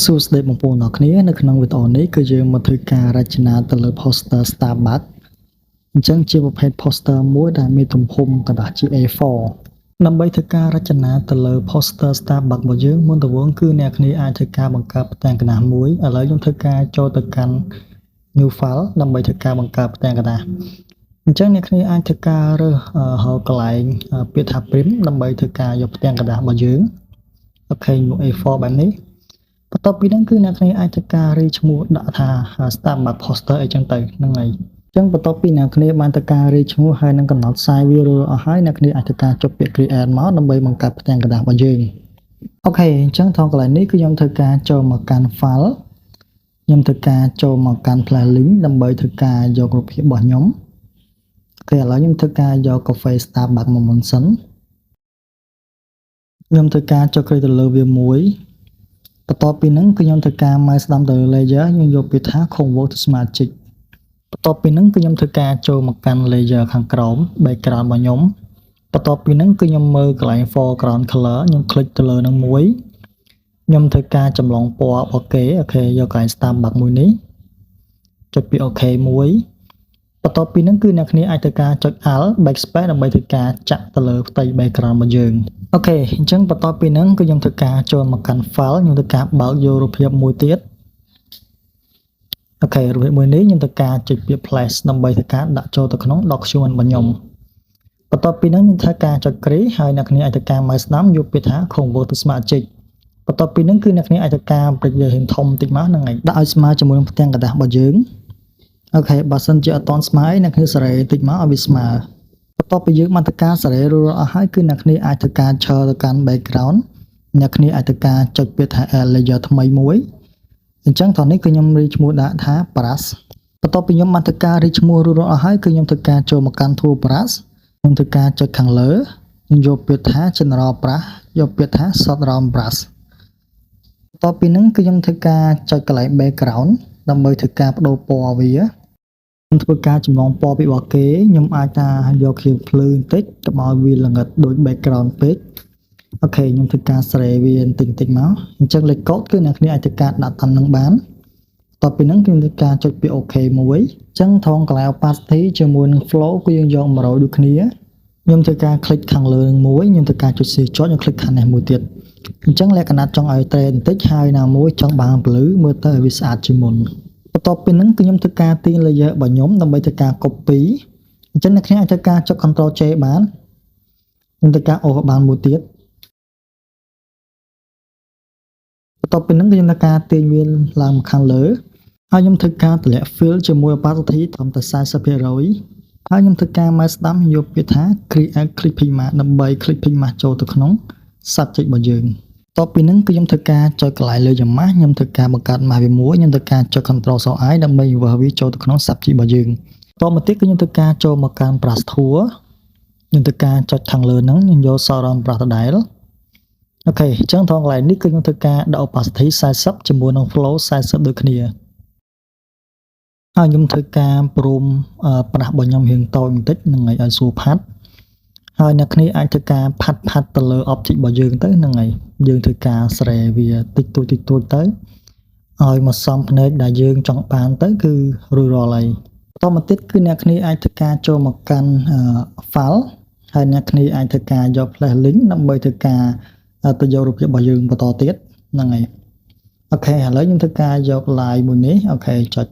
សួស្តីបងប្អូនទាំងគ្នានៅក្នុងវីដេអូនេះគឺយើងមកធ្វើការរចនាទៅលើ poster Starbucks អញ្ចឹងជាប្រភេទ poster មួយដែលមានទំហំกระดาษជា A4 ដើម្បីធ្វើការរចនាទៅលើ poster Starbucks របស់យើងមុនដំបូងគឺអ្នកគ្នាអាចធ្វើការបង្កើតផ្ទាំងกระดาษមួយឥឡូវខ្ញុំធ្វើការចូលទៅកាន់ new file ដើម្បីធ្វើការបង្កើតផ្ទាំងกระดาษអញ្ចឹងអ្នកគ្នាអាចធ្វើការរើសហៅកន្លែងពាក្យថា print ដើម្បីធ្វើការយកផ្ទាំងกระดาษរបស់យើងអូខេមក A4 បែបនេះបន្ទាប់ពីហ្នឹងគឺអ្នកគ្នាអាចធ្វើការរីឈ្មោះដាក់ថា Starbucks poster អីចឹងទៅហ្នឹងហើយអញ្ចឹងបន្ទាប់ពីអ្នកគ្នាបានធ្វើការរីឈ្មោះហើយនឹងកំណត់ size វារួចអស់ហើយអ្នកគ្នាអាចធ្វើការចុចពាក្យ create មកដើម្បីបង្កើតផ្ទាំងกระดาษរបស់យើងអូខេអញ្ចឹងត្រង់កន្លែងនេះគឺខ្ញុំធ្វើការចូលមកកាន់ file ខ្ញុំធ្វើការចូលមកកាន់ file link ដើម្បីធ្វើការយករូបភាពរបស់ខ្ញុំអូខេឥឡូវខ្ញុំធ្វើការយក cafe Starbucks មកមុនសិនខ្ញុំធ្វើការចុចគ្លីកទៅលើវាមួយបន្ទាប់ពីហ្នឹងគឺខ្ញុំធ្វើការ mouse ស្ដាំទៅលើ layer ខ្ញុំយកពាក្យថា convert to Smartmagic បន្ទាប់ពីហ្នឹងគឺខ្ញុំធ្វើការចូលមកកាន់ layer ខាងក្រោម background របស់ខ្ញុំបន្ទាប់ពីហ្នឹងគឺខ្ញុំមើលកន្លែង foreground color ខ្ញុំคลิกទៅលើហ្នឹងមួយខ្ញុំធ្វើការចម្លងពណ៌អូខេយកកន្លែង Starbucks មួយនេះចុចពី OK មួយបន្ទាប់ពីហ្នឹងគឺអ្នកគ្នាអាចធ្វើការចុច Alt Backspace ដើម្បីធ្វើការចាក់ទៅលើផ្ទៃ background របស់យើងអូខេអញ្ចឹងបន្ទាប់ពីហ្នឹងគឺខ្ញុំធ្វើការចូលមកកាន់ file ខ្ញុំធ្វើការបើកយករូបភាពមួយទៀតអូខេរូបភាពមួយនេះខ្ញុំធ្វើការចុចពាក្យ place ដើម្បីធ្វើការដាក់ចូលទៅក្នុង document របស់ខ្ញុំបន្ទាប់ពីហ្នឹងខ្ញុំធ្វើការចុច create ហើយអ្នកគ្នាអាចធ្វើការ mouse ស្ដាំយកពាក្យថា convert to Smartmagic បន្ទាប់ពីហ្នឹងគឺអ្នកគ្នាអាចធ្វើការប្រិចវាhìnhធំតិចមកហ្នឹងហើយដាក់ឲ្យស្មើជាមួយនឹងផ្ទាំងกระดาษរបស់យើងអូខេបើសិនជាអត់តន់ស្មើអ្នកគ្នាសេរីតិចមកឲ្យវាស្មើបន្ទាប់ពីយើងបានធ្វើការសេរីរួចអស់ហើយគឺអ្នកគ្នាអាចធ្វើការឈរទៅកាន់ background អ្នកគ្នាអាចធ្វើការចុចពាក្យថា add layer ថ្មីមួយអញ្ចឹងតោះនេះគឺខ្ញុំរីឈ្មោះដាក់ថា brush បន្ទាប់ពីខ្ញុំបានធ្វើការរីឈ្មោះរួចអស់ហើយគឺខ្ញុំធ្វើការចូលមកកាន់ tool brush ខ្ញុំធ្វើការចុចខាងលើខ្ញុំយកពាក្យថា general brush យកពាក្យថា soft round brush បន្ទាប់ពីហ្នឹងគឺខ្ញុំធ្វើការចុចកន្លែង background ដើម្បីធ្វើការបដូរពណ៌វាខ្ញុំធ្វើការចម្លងពណ៌ពីរបស់គេខ្ញុំអាចថាយកខៀវភ្លឺបន្តិចទៅឲ្យវាល្ងិតដូច background ពេកអូខេខ្ញុំធ្វើការស្រេវាបន្តិចមកអញ្ចឹងលេខកូដគឺអ្នកគ្នាអាចធ្វើការដាក់តាមនឹងបានបន្ទាប់ពីហ្នឹងខ្ញុំធ្វើការចុចពី OK មួយអញ្ចឹងថងកន្លែង opacity ជាមួយនឹង flow គឺយើងយក100ដូចគ្នាខ្ញុំធ្វើការคลิกខាងលើនឹងមួយខ្ញុំធ្វើការចុច C ចុចខ្ញុំคลิกខាងនេះមួយទៀតអញ្ចឹងលក្ខណៈចង់ឲ្យត្រេបន្តិចហើយណាមួយចង់បានពលឺមើលទៅឲ្យវាស្អាតជាងមុនបន្ទាប់ពីហ្នឹងគឺខ្ញុំធ្វើការទាញ layer របស់ខ្ញុំដើម្បីធ្វើការ copy អញ្ចឹងអ្នកគ្នាអាចធ្វើការចុច Ctrl J បានខ្ញុំធ្វើការអូសបានមួយទៀតបន្ទាប់ពីហ្នឹងគឺខ្ញុំធ្វើការទាញវាឡើងមកខាងលើហើយខ្ញុំធ្វើការតម្លាក់ fill ជាមួយ opacity ត្រឹមតែ 40% ហើយខ្ញុំធ្វើការ mouse ស្ដាំយកពាក្យថា create clipping mask ដើម្បី clipping mask ចូលទៅក្នុង subject របស់យើងបន្ទាប់ពីហ្នឹងគឺខ្ញុំធ្វើការចុចកន្លែងលើចំម៉ាស់ខ្ញុំធ្វើការបង្កើតម៉ាស់វាមួយខ្ញុំធ្វើការចុច Ctrl I ដើម្បីវាស់វាចូលទៅក្នុង subject របស់យើងបន្តមកទៀតគឺខ្ញុំធ្វើការចូលមកកាន់ brush tool ខ្ញុំធ្វើការចុចខាងលើហ្នឹងខ្ញុំយក surround brush ដដែលអូខេអញ្ចឹងត្រង់កន្លែងនេះគឺខ្ញុំធ្វើការដាក់ opacity 40ជាមួយនឹង flow 40ដូចគ្នាហើយខ្ញុំធ្វើការព្រមប្រាស់របស់ខ្ញុំរៀងតូចបន្តិចហ្នឹងហើយឲ្យស្រួលផាត់ហើយអ្នកគ្នាអាចធ្វើការផាត់ទៅលើ object របស់យើងទៅហ្នឹងហើយយើងធ្វើការស្រែវាតិចតួចទៅឲ្យមកសំភ្នែកដែលយើងចង់បានទៅគឺរួចរាល់ហើយបន្តមកទៀតគឺអ្នកគ្នាអាចធ្វើការចូលមកកាន់ file ហើយអ្នកគ្នាអាចធ្វើការយក flash link ដើម្បីធ្វើការទៅយករូបភាពរបស់យើងបន្តទៀតហ្នឹងហើយអូខេឥឡូវខ្ញុំធ្វើការយក line មួយនេះអូខេចុច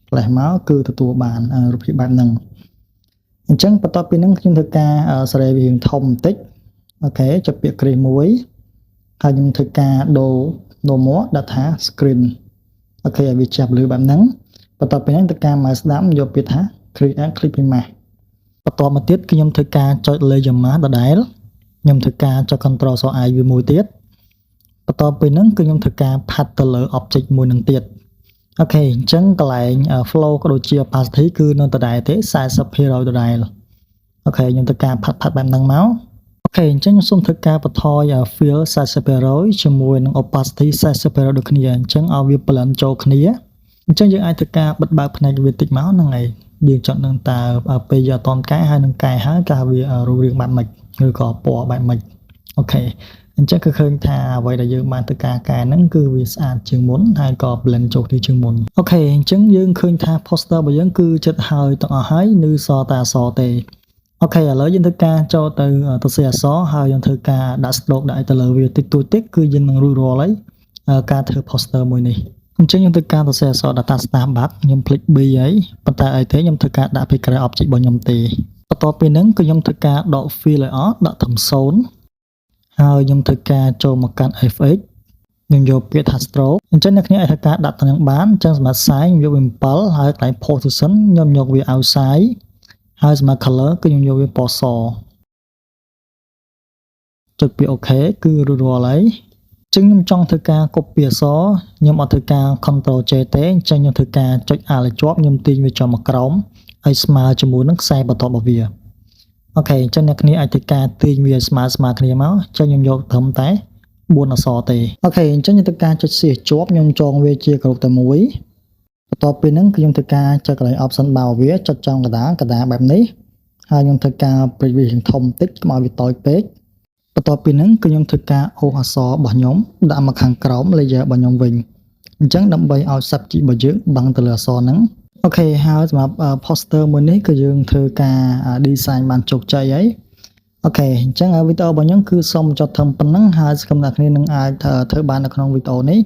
flash មកគឺទទួលបានរូបភាពបែបហ្នឹងអញ្ចឹងបន្ទាប់ពីហ្នឹងខ្ញុំធ្វើការសេរីវាធំបន្តិចអូខេចុចពាក្យ crease មួយហើយខ្ញុំធ្វើការដូរមកដាក់ថា screen អូខេឲ្យវាចាប់លើបែបហ្នឹងបន្ទាប់ពីហ្នឹងធ្វើការ mouse ស្ដាំយកពាក្យថា create clipping mask បន្តមកទៀតគឺខ្ញុំធ្វើការចុចលើ mask ដដែលខ្ញុំធ្វើការចុច Ctrl I វាមួយទៀតបន្តពីហ្នឹងគឺខ្ញុំធ្វើការផាត់ទៅលើ object មួយនឹងទៀតអូខេអញ្ចឹងកន្លែង flow ក៏ដូចជា opacity គឺនៅដដែលទេ 40% ដដែលអូខេខ្ញុំធ្វើការផាត់បែបហ្នឹងមកអូខេអញ្ចឹងខ្ញុំសូមធ្វើការបន្ថយ fill 40% ជាមួយនឹង opacity 40% ដូចគ្នាអញ្ចឹងឲ្យវា blend ចូលគ្នាអញ្ចឹងយើងអាចធ្វើការបិទបើកផ្នែកវាតិចមកហ្នឹងហើយយើងចង់នឹងតើពេលយកអត់តនកែហើយនឹងកែហើយកាលវារូបរាងបែបម៉េចឬក៏ពណ៌បែបម៉េចអូខេអ អញ្ចឹងគឺឃើញថាអ្វីដែលយើងបានធ្វើការកែហ្នឹងគឺវាស្អាតជាងមុនហើយក៏ blend ចូលគ្នាជាងមុនអូខេអញ្ចឹងយើងឃើញថា poster របស់យើងគឺចិត្តហើយទាំងអស់ហើយនៅសតែអក្សរទេអូខេឥឡូវយើងធ្វើការចូលទៅសរសេរអក្សរហើយយើងធ្វើការដាក់ stroke ដាក់ទៅលើវាតិចតួចតិចគឺយើងនឹងរួចរាល់ហើយការធ្វើ poster មួយនេះអញ្ចឹងខ្ញុំធ្វើការសរសេរអក្សរ data start បាត់ខ្ញុំ click B ហើយប៉ុន្តែអីទេខ្ញុំធ្វើការដាក់ពីក្រៅ object របស់ខ្ញុំទេបន្ទាប់ពីហ្នឹងគឺខ្ញុំធ្វើការដក fill ឲ្យអស់ដាក់ត្រឹម0ហើយខ្ញុំធ្វើការចូលមកកាន់ fx ខ្ញុំយកពាក្យថា stroke អញ្ចឹងអ្នកគ្នាអាចធ្វើការដាក់ទៅនឹងបានអញ្ចឹងសម្រាប់ size ខ្ញុំយកវា7ហើយកន្លែង position ខ្ញុំយកវា outside ហើយសម្រាប់ color គឺខ្ញុំយកវាពណ៌សចុចពី OK គឺរួចរាល់ហើយអញ្ចឹងខ្ញុំចង់ធ្វើការ copy អក្សរខ្ញុំអត់ធ្វើការ Ctrl J ទេអញ្ចឹងខ្ញុំធ្វើការចុច Alt ឲ្យជាប់ខ្ញុំទាញវាចូលមកក្រោមហើយស្មើជាមួយនឹងខ្សែបន្ទាត់របស់វាអូខេអញ្ចឹងអ្នកគ្នាអាចធ្វើការទាញវាស្មើគ្នាមកអញ្ចឹងខ្ញុំយកត្រឹមតែ4អក្សរទេអូខេអញ្ចឹងខ្ញុំធ្វើការចុច C ជាប់ខ្ញុំចងវាជាក្រុមតែមួយបន្ទាប់ពីហ្នឹងគឺខ្ញុំធ្វើការចុចកន្លែង option បៅវាចុចចំកណ្ដាលបែបនេះហើយខ្ញុំធ្វើការព្រិចវាធំតិចកុំឲ្យវាតូចពេកបន្ទាប់ពីហ្នឹងគឺខ្ញុំធ្វើការអូសអក្សររបស់ខ្ញុំដាក់មកខាងក្រោម layer របស់ខ្ញុំវិញអញ្ចឹងដើម្បីឲ្យ subject របស់យើងបាំងទៅលើអក្សរហ្នឹងអូខេហើយសម្រាប់ poster មួយនេះគឺយើងធ្វើការ design បានជោគជ័យហើយអូខេអញ្ចឹងវីដេអូរបស់ខ្ញុំគឺសូមបញ្ចប់ត្រឹមប៉ុណ្្នឹងហើយសង្ឃឹមថាអ្នកនាងនឹងអាចធ្វើបាននៅក្នុងវីដេអូនេះ